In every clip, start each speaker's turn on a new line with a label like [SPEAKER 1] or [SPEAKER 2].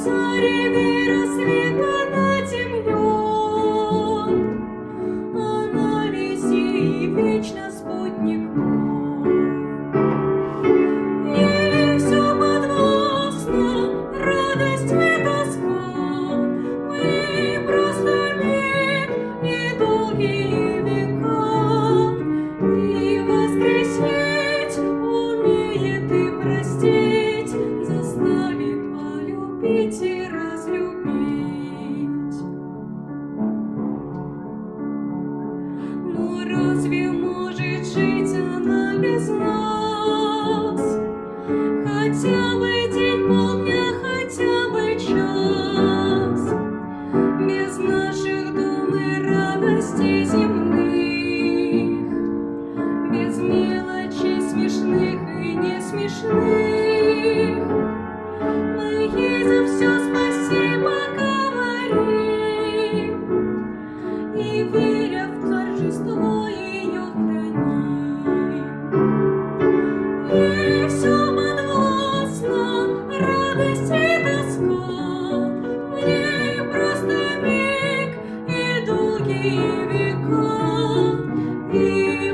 [SPEAKER 1] Зареви рассвета над землей, она вези вечно спутник мой. Ей все подвластно, радость и тоска, в ней просто миг и долгие века. И воскресить умеет и простить, заставит полюбить и разлюбить. Но разве может жить она без нас? Хотя бы день, полдня, хотя бы час, без наших дум и радостей земных, без мелочей смешных и не смешных. Мы ей за все спасибо говорим и, веря в торжество, ее храним. Ей все подвластно, радость и тоска, в ней просто миг и долгие века. И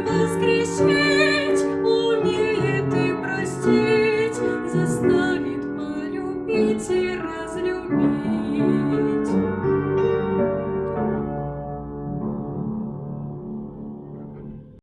[SPEAKER 1] воскресить умеет и простить, заставит полюбить и разлюбить.